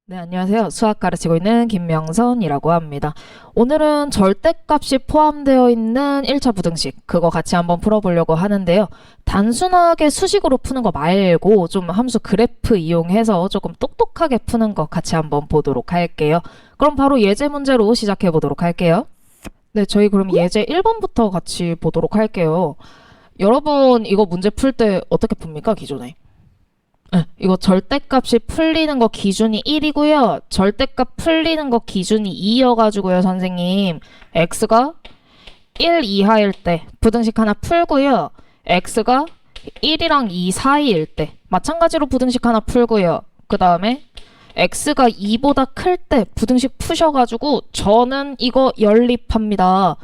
네, 안녕하세요. 수학 가르치고 있는 김명선이라고 합니다. 오늘은 절대값이 포함되어 있는 1차 부등식, 그거 같이 한번 풀어보려고 하는데요. 단순하게 수식으로 푸는 거 말고 좀 함수 그래프 이용해서 조금 똑똑하게 푸는 거 같이 한번 보도록 할게요. 그럼 바로 예제 문제로 시작해 보도록 할게요. 네, 저희 그럼 예제 1번부터 같이 보도록 할게요. 여러분, 이거 문제 풀 때 어떻게 풉니까, 기존에? 네, 이거 절대값이 풀리는 거 기준이 1이고요. 절대값 풀리는 거 기준이 2여가지고요, 선생님. x가 1 이하일 때 부등식 하나 풀고요. x가 1이랑 2 사이일 때 마찬가지로 부등식 하나 풀고요. 그 다음에 x가 2보다 클 때 부등식 푸셔가지고 저는 이거 연립합니다.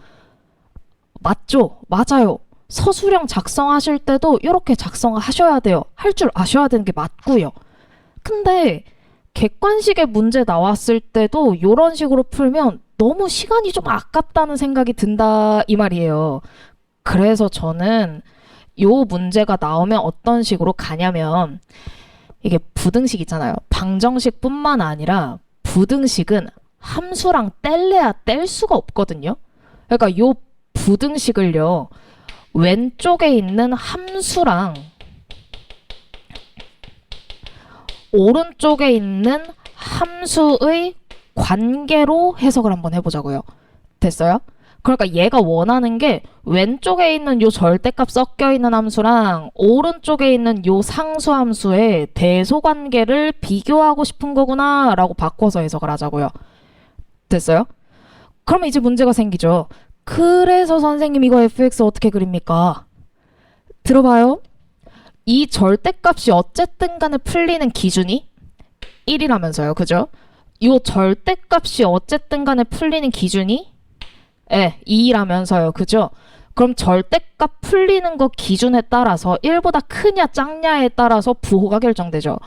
맞죠? 맞아요. 서술형 작성하실 때도 이렇게 작성하셔야 돼요. 할 줄 아셔야 되는 게 맞고요. 근데 객관식의 문제 나왔을 때도 이런 식으로 풀면 너무 시간이 좀 아깝다는 생각이 든다 이 말이에요. 그래서 저는 이 문제가 나오면 어떤 식으로 가냐면 이게 부등식 있잖아요. 방정식뿐만 아니라 부등식은 함수랑 뗄래야 뗄 수가 없거든요. 그러니까 이 부등식을요. 왼쪽에 있는 함수랑 오른쪽에 있는 함수의 관계로 해석을 한번 해보자고요. 됐어요? 그러니까 얘가 원하는 게 왼쪽에 있는 요 절대값 섞여 있는 함수랑 오른쪽에 있는 요 상수함수의 대소관계를 비교하고 싶은 거구나 라고 바꿔서 해석을 하자고요. 됐어요? 그러면 이제 문제가 생기죠. 그래서 선생님 이거 fx 어떻게 그립니까? 들어봐요. 이 절대값이 어쨌든 간에 풀리는 기준이 1이라면서요. 그죠? 이 절대값이 어쨌든 간에 풀리는 기준이 2라면서요. 그죠? 그럼 절대값 풀리는 거 기준에 따라서 1보다 크냐 작냐에 따라서 부호가 결정되죠.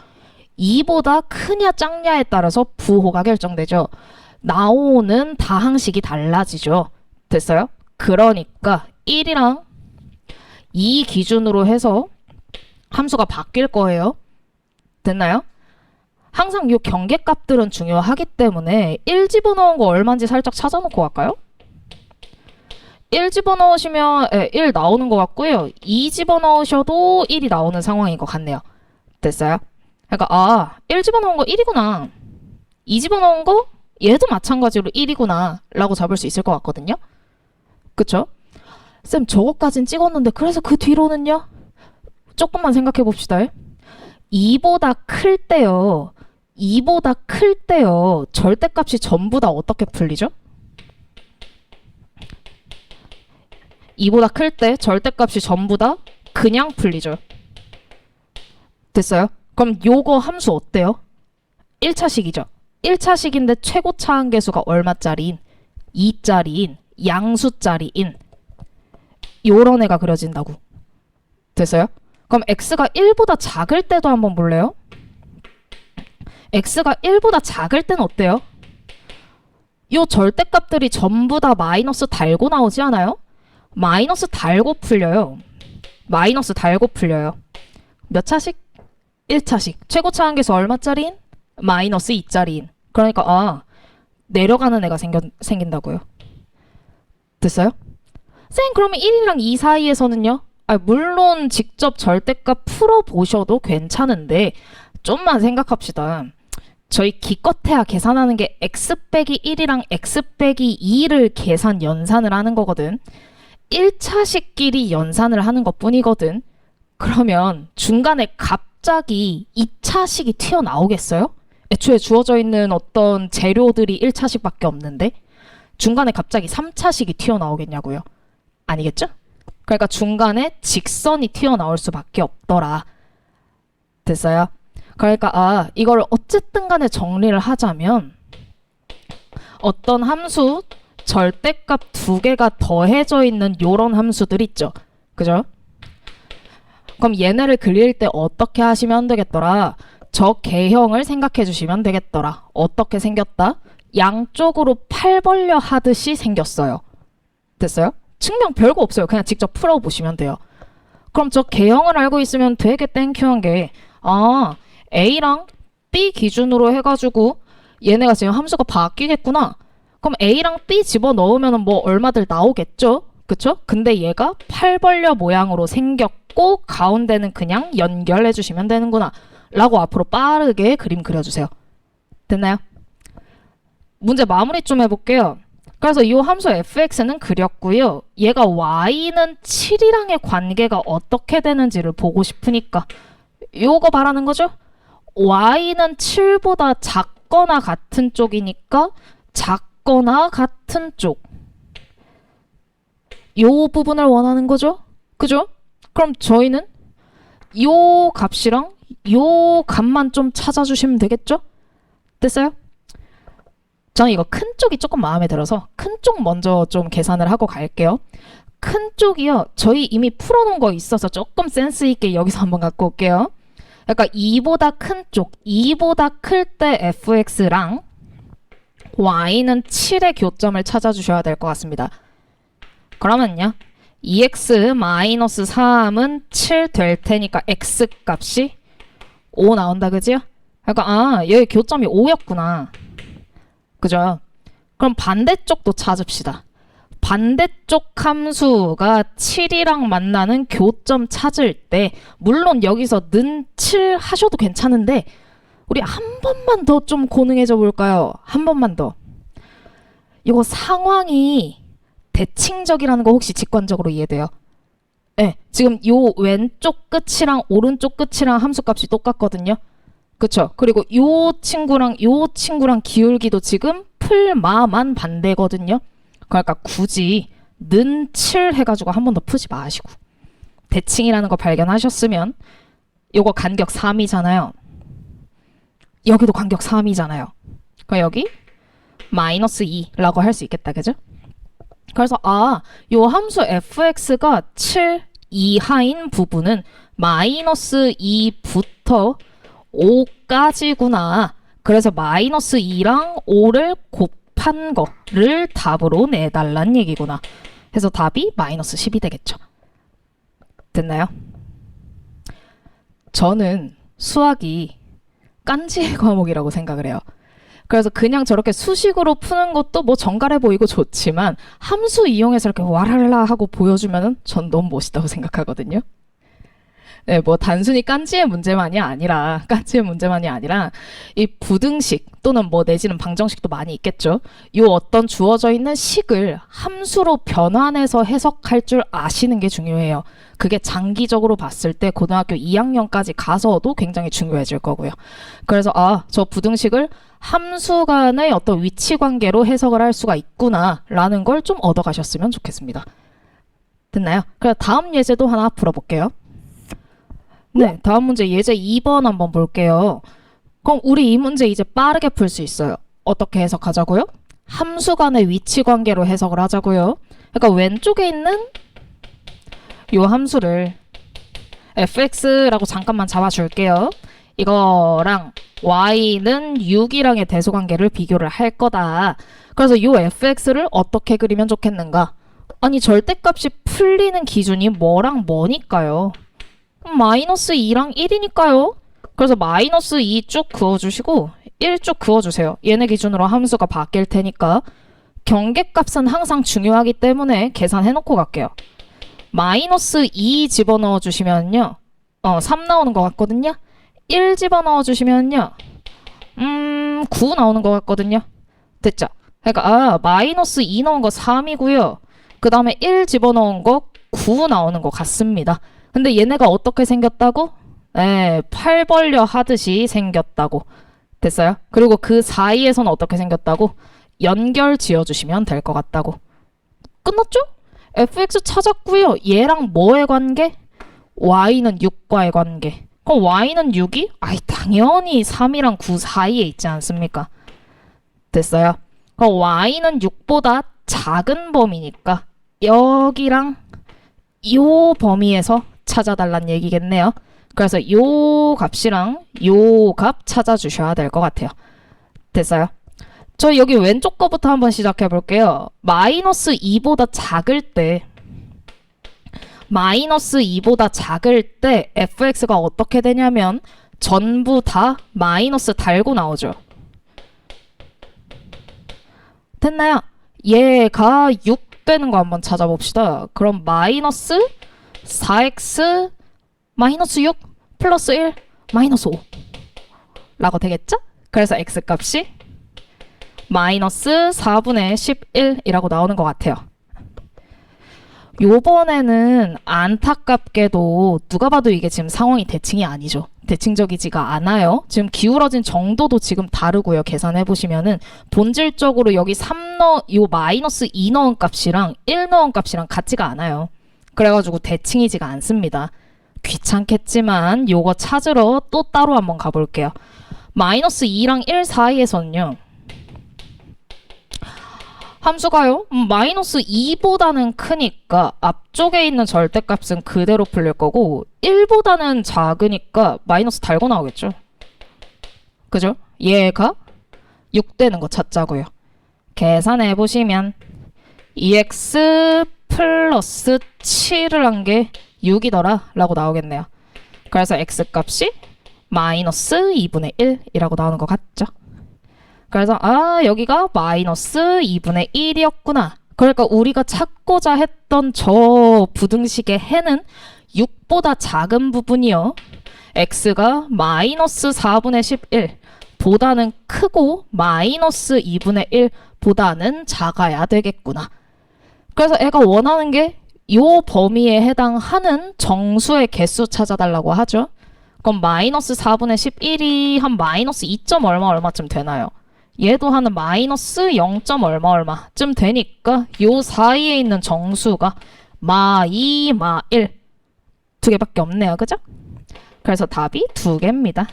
2보다 크냐 작냐에 따라서 부호가 결정되죠. 나오는 다항식이 달라지죠. 됐어요? 그러니까 1이랑 2 기준으로 해서 함수가 바뀔 거예요. 됐나요? 항상 이 경계값들은 중요하기 때문에 1 집어넣은 거 얼마인지 살짝 찾아놓고 갈까요? 1 집어넣으시면 1 나오는 것 같고요. 2 집어넣으셔도 1이 나오는 상황인 것 같네요. 됐어요? 그러니까 1 집어넣은 거 1이구나. 2 집어넣은 거 얘도 마찬가지로 1이구나 라고 잡을 수 있을 것 같거든요. 그쵸? 쌤 저거까진 찍었는데 그래서 그 뒤로는요? 조금만 생각해 봅시다. 2보다 클 때요. 2보다 클 때요. 절대값이 전부 다 어떻게 풀리죠? 2보다 클 때 절대값이 전부 다 그냥 풀리죠. 됐어요? 그럼 요거 함수 어때요? 1차식이죠. 1차식인데 최고 차항계수가 얼마짜리인? 2짜리인 양수짜리인 요런 애가 그려진다고. 됐어요? 그럼 x가 1보다 작을 때도 한번 볼래요? x가 1보다 작을 때는 어때요? 요 절대값들이 전부 다 마이너스 달고 나오지 않아요? 마이너스 달고 풀려요. 마이너스 달고 풀려요. 몇 차식? 1차식. 최고 차항계수 얼마짜리인? 마이너스 2짜리인. 그러니까 내려가는 애가 생긴다고요. 됐어요? 쌤 그러면 1이랑 2 사이에서는요? 물론 직접 절대값 풀어보셔도 괜찮은데 좀만 생각합시다. 저희 기껏해야 계산하는 게 x 빼기 1이랑 x 빼기 2를 계산 연산을 하는 거거든. 1차식끼리 연산을 하는 것 뿐이거든. 그러면 중간에 갑자기 2차식이 튀어나오겠어요? 애초에 주어져 있는 어떤 재료들이 1차식밖에 없는데 중간에 갑자기 3차식이 튀어나오겠냐고요? 아니겠죠? 그러니까 중간에 직선이 튀어나올 수밖에 없더라. 됐어요? 그러니까 이걸 어쨌든 간에 정리를 하자면 어떤 함수 절대값 두 개가 더해져 있는 요런 함수들 있죠. 그죠? 그럼 얘네를 그릴 때 어떻게 하시면 되겠더라? 저 개형을 생각해 주시면 되겠더라. 어떻게 생겼다? 양쪽으로 팔 벌려 하듯이 생겼어요. 됐어요? 증명 별거 없어요. 그냥 직접 풀어보시면 돼요. 그럼 저 개형을 알고 있으면 되게 땡큐한 게 A랑 B 기준으로 해가지고 얘네가 지금 함수가 바뀌겠구나. 그럼 A랑 B 집어넣으면 뭐 얼마들 나오겠죠? 그쵸? 근데 얘가 팔벌려 모양으로 생겼고 가운데는 그냥 연결해 주시면 되는구나 라고 앞으로 빠르게 그림 그려주세요. 됐나요? 문제 마무리 좀 해볼게요. 그래서 이 함수 fx는 그렸고요. 얘가 y는 7이랑의 관계가 어떻게 되는지를 보고 싶으니까 요거 바라는 거죠? y는 7보다 작거나 같은 쪽이니까 작거나 같은 쪽. 요 부분을 원하는 거죠? 그죠? 그럼 저희는 요 값이랑 요 값만 좀 찾아주시면 되겠죠? 됐어요? 저는 이거 큰 쪽이 조금 마음에 들어서 큰 쪽 먼저 좀 계산을 하고 갈게요. 큰 쪽이요. 저희 이미 풀어놓은 거 있어서 조금 센스 있게 여기서 한번 갖고 올게요. 그러니까 2보다 큰 쪽, 2보다 클 때 fx랑 y는 7의 교점을 찾아주셔야 될 것 같습니다. 그러면요. 2x-3은 7 될 테니까 x 값이 5 나온다, 그지요? 그러니까 여기 교점이 5였구나. 그죠? 그럼 반대쪽도 찾읍시다. 반대쪽 함수가 7이랑 만나는 교점 찾을 때 물론 여기서 는 7 하셔도 괜찮은데 우리 한 번만 더 좀 고능해져 볼까요? 한 번만 더. 이거 상황이 대칭적이라는 거 혹시 직관적으로 이해돼요? 네, 지금 요 왼쪽 끝이랑 오른쪽 끝이랑 함수값이 똑같거든요. 그쵸? 그리고 요 친구랑 기울기도 지금 풀마만 반대거든요. 그러니까 굳이 는 7 해가지고 한 번 더 푸지 마시고 대칭이라는 거 발견하셨으면 요거 간격 3이잖아요. 여기도 간격 3이잖아요. 그럼 여기 마이너스 2라고 할 수 있겠다. 그죠? 그래서 요 함수 fx가 7 이하인 부분은 마이너스 2부터 5까지구나. 그래서 마이너스 2랑 5를 곱한 거를 답으로 내달란 얘기구나. 그래서 답이 마이너스 10이 되겠죠. 됐나요? 저는 수학이 깐지의 과목이라고 생각을 해요. 그래서 그냥 저렇게 수식으로 푸는 것도 뭐 정갈해 보이고 좋지만 함수 이용해서 이렇게 와랄라 하고 보여주면 전 너무 멋있다고 생각하거든요. 네, 뭐 단순히 깐지의 문제만이 아니라 이 부등식 또는 뭐 내지는 방정식도 많이 있겠죠. 이 어떤 주어져 있는 식을 함수로 변환해서 해석할 줄 아시는 게 중요해요. 그게 장기적으로 봤을 때 고등학교 2학년까지 가서도 굉장히 중요해질 거고요. 그래서 저 부등식을 함수 간의 어떤 위치 관계로 해석을 할 수가 있구나 라는 걸 좀 얻어가셨으면 좋겠습니다. 됐나요? 그럼 다음 예제도 하나 풀어볼게요. 네, 다음 문제 예제 2번 한번 볼게요. 그럼 우리 이 문제 이제 빠르게 풀 수 있어요. 어떻게 해석하자고요? 함수 간의 위치 관계로 해석을 하자고요. 그러니까 왼쪽에 있는 요 함수를 fx라고 잠깐만 잡아줄게요. 이거랑 y는 6이랑의 대소관계를 비교를 할 거다. 그래서 요 fx를 어떻게 그리면 좋겠는가? 아니 절대값이 풀리는 기준이 뭐랑 뭐니까요? 마이너스 2랑 1이니까요. 그래서 마이너스 2 쭉 그어주시고 1 쭉 그어주세요. 얘네 기준으로 함수가 바뀔 테니까 경계값은 항상 중요하기 때문에 계산해놓고 갈게요. 마이너스 2 집어넣어 주시면요. 3 나오는 것 같거든요. 1 집어넣어 주시면요. 9 나오는 것 같거든요. 됐죠? 그러니까 마이너스 2 넣은 거 3이고요. 그 다음에 1 집어넣은 거 9 나오는 것 같습니다. 근데 얘네가 어떻게 생겼다고? 팔 벌려 하듯이 생겼다고. 됐어요? 그리고 그 사이에서는 어떻게 생겼다고? 연결 지어주시면 될 것 같다고. 끝났죠? fx 찾았고요. 얘랑 뭐의 관계? y는 6과의 관계. 그럼 y는 6이? 당연히 3이랑 9 사이에 있지 않습니까? 됐어요? 그럼 y는 6보다 작은 범위니까 여기랑 요 범위에서 찾아달란 얘기겠네요. 그래서 요 값이랑 요 값 찾아주셔야 될 것 같아요. 됐어요? 저 여기 왼쪽 거부터 한번 시작해 볼게요. 마이너스 2보다 작을 때 fx가 어떻게 되냐면 전부 다 마이너스 달고 나오죠. 됐나요? 얘가 6 되는 거 한번 찾아봅시다. 그럼 마이너스 4x 마이너스 6 플러스 1 마이너스 5 라고 되겠죠? 그래서 x 값이 마이너스 4분의 11이라고 나오는 것 같아요. 요번에는 안타깝게도 누가 봐도 이게 지금 상황이 대칭이 아니죠. 대칭적이지가 않아요. 지금 기울어진 정도도 지금 다르고요. 계산해 보시면은 본질적으로 여기 3요 마이너스 2 넣은 값이랑 1 넣은 값이랑 같지가 않아요. 그래가지고 대칭이지가 않습니다. 귀찮겠지만 요거 찾으러 또 따로 한번 가볼게요. 마이너스 2랑 1 사이에서는요. 함수가요? 마이너스 2보다는 크니까 앞쪽에 있는 절대값은 그대로 풀릴 거고 1보다는 작으니까 마이너스 달고 나오겠죠. 그죠? 얘가 6 되는 거 찾자고요. 계산해 보시면 2x 플러스 7을 한 게 6이더라 라고 나오겠네요. 그래서 x 값이 마이너스 2분의 1이라고 나오는 것 같죠. 그래서 여기가 마이너스 2분의 1이었구나. 그러니까 우리가 찾고자 했던 저 부등식의 해는 6보다 작은 부분이요. x가 마이너스 4분의 11 보다는 크고 마이너스 2분의 1 보다는 작아야 되겠구나. 그래서 애가 원하는 게 요 범위에 해당하는 정수의 개수 찾아달라고 하죠. 그럼 마이너스 4분의 11이 한 마이너스 2. 얼마쯤 되나요? 얘도 한 마이너스 0. 얼마쯤 되니까 요 사이에 있는 정수가 마 2, 마 1 두 개밖에 없네요. 그죠? 그래서 답이 2개입니다.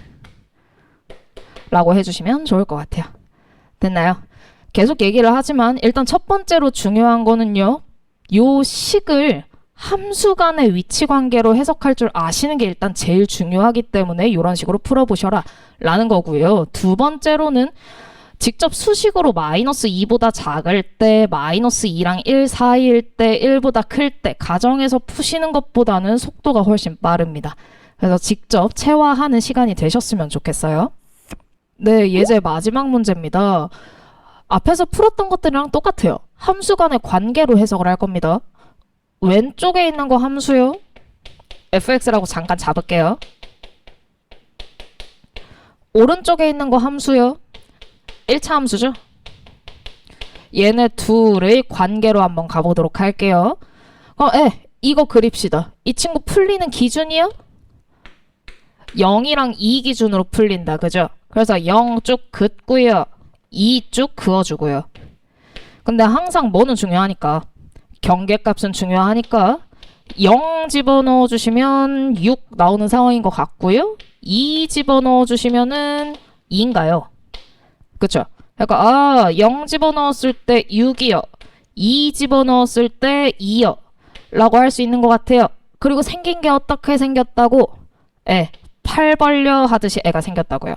라고 해주시면 좋을 것 같아요. 됐나요? 계속 얘기를 하지만 일단 첫 번째로 중요한 거는요. 요 식을 함수 간의 위치 관계로 해석할 줄 아시는 게 일단 제일 중요하기 때문에 이런 식으로 풀어보셔라 라는 거고요. 두 번째로는 직접 수식으로 마이너스 2보다 작을 때, 마이너스 2랑 1 사이일 때, 1보다 클 때 가정에서 푸시는 것보다는 속도가 훨씬 빠릅니다. 그래서 직접 체화하는 시간이 되셨으면 좋겠어요. 네, 예제 마지막 문제입니다. 앞에서 풀었던 것들이랑 똑같아요. 함수 간의 관계로 해석을 할 겁니다. 왼쪽에 있는 거 함수요. fx라고 잠깐 잡을게요. 오른쪽에 있는 거 함수요. 1차 함수죠. 얘네 둘의 관계로 한번 가보도록 할게요. 이거 그립시다. 이 친구 풀리는 기준이요? 0이랑 2 기준으로 풀린다. 그죠? 그래서 0 쭉 긋고요. 2 쭉 그어주고요. 근데 항상 뭐는 중요하니까 경계값은 중요하니까 0 집어넣어 주시면 6 나오는 상황인 것 같고요. 2 집어넣어 주시면은 2인가요? 그쵸? 그러니까 0 집어넣었을 때 6이요. 2 집어넣었을 때 2요. 라고 할 수 있는 것 같아요. 그리고 생긴 게 어떻게 생겼다고? 팔 벌려 하듯이 애가 생겼다고요.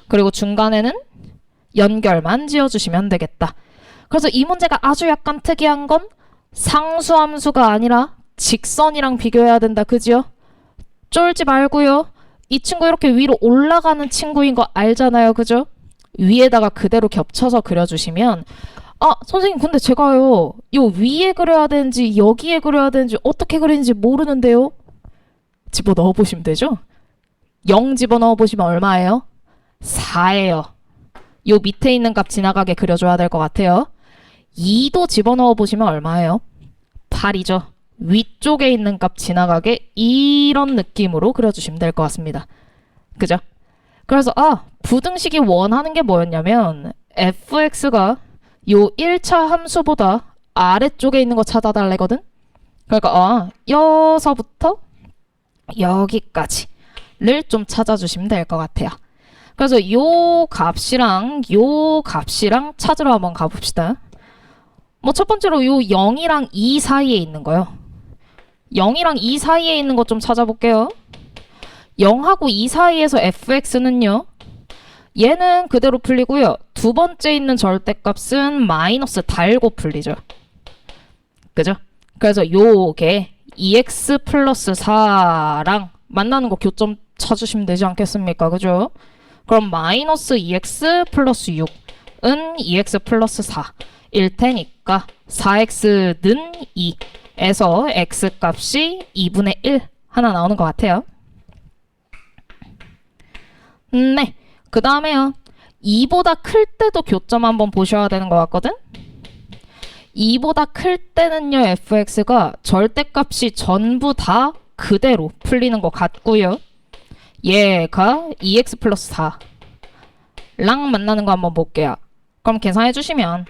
그리고 중간에는 연결만 지어주시면 되겠다. 그래서 이 문제가 아주 약간 특이한 건 상수함수가 아니라 직선이랑 비교해야 된다. 그지요? 쫄지 말고요. 이 친구 이렇게 위로 올라가는 친구인 거 알잖아요. 그죠? 위에다가 그대로 겹쳐서 그려주시면 선생님 근데 제가요 요 위에 그려야 되는지 여기에 그려야 되는지 어떻게 그리는지 모르는데요. 집어넣어 보시면 되죠. 0 집어넣어 보시면 얼마예요? 4예요. 요 밑에 있는 값 지나가게 그려줘야 될 것 같아요. 2도 집어넣어 보시면 얼마예요? 8이죠. 위쪽에 있는 값 지나가게 이런 느낌으로 그려주시면 될 것 같습니다. 그죠? 그래서 부등식이 원하는 게 뭐였냐면 fx가 요 1차 함수보다 아래쪽에 있는 거 찾아달래거든? 그러니까 여기서부터 여기까지를 좀 찾아주시면 될 것 같아요. 그래서 요 값이랑 찾으러 한번 가봅시다. 첫 번째로 요 0이랑 2 사이에 있는 거요. 0이랑 2 사이에 있는 거 좀 찾아볼게요. 0하고 2 사이에서 fx는요. 얘는 그대로 풀리고요. 두 번째 있는 절대값은 마이너스 달고 풀리죠. 그죠? 그래서 요게 2x 플러스 4랑 만나는 거 교점 쳐주시면 되지 않겠습니까? 그죠? 그럼 마이너스 2x 플러스 6은 2x 플러스 4. 일 테니까 4x는 2에서 x값이 2분의 1 하나 나오는 것 같아요. 네, 그 다음에요. 2보다 클 때도 교점 한번 보셔야 되는 것 같거든? 2보다 클 때는요, fx가 절대값이 전부 다 그대로 풀리는 것 같고요. 얘가 2x 플러스 4랑 만나는 거 한번 볼게요. 그럼 계산해 주시면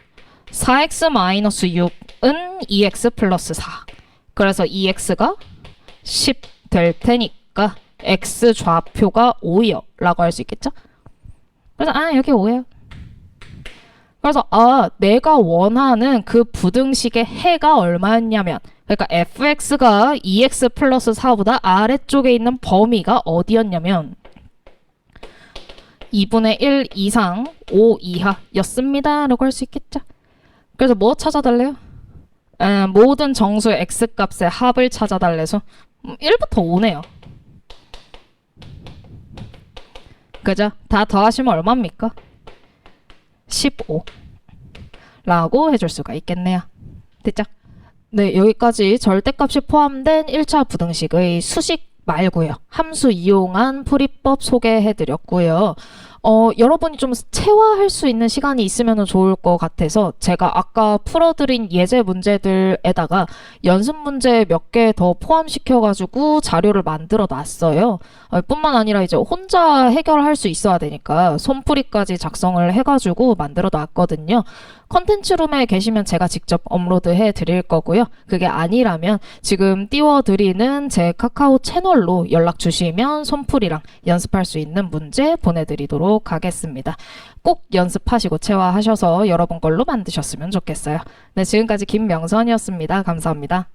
4x 마이너스 6은 2x 플러스 4. 그래서 2x가 10 될 테니까 x 좌표가 5이요 라고 할 수 있겠죠? 그래서 여기 5예요. 그래서 내가 원하는 그 부등식의 해가 얼마였냐면, 그러니까 fx가 2x 플러스 4보다 아래쪽에 있는 범위가 어디였냐면 2분의 1 이상 5 이하였습니다 라고 할 수 있겠죠. 그래서 뭐 찾아달래요? 모든 정수 x값의 합을 찾아달래서 1부터 5네요. 그죠? 다 더하시면 얼마입니까? 15 라고 해줄 수가 있겠네요. 됐죠? 네, 여기까지 절대값이 포함된 1차 부등식의 수식 말고요. 함수 이용한 풀이법 소개해드렸고요. 여러분이 좀 체화할 수 있는 시간이 있으면 좋을 것 같아서 제가 아까 풀어드린 예제 문제들에다가 연습 문제 몇 개 더 포함시켜가지고 자료를 만들어 놨어요. 뿐만 아니라 이제 혼자 해결할 수 있어야 되니까 손풀이까지 작성을 해가지고 만들어 놨거든요. 컨텐츠룸에 계시면 제가 직접 업로드해 드릴 거고요. 그게 아니라면 지금 띄워드리는 제 카카오 채널로 연락 주시면 손풀이랑 연습할 수 있는 문제 보내드리도록 하겠습니다. 꼭 연습하시고 체화하셔서 여러분 걸로 만드셨으면 좋겠어요. 네, 지금까지 김명선이었습니다. 감사합니다.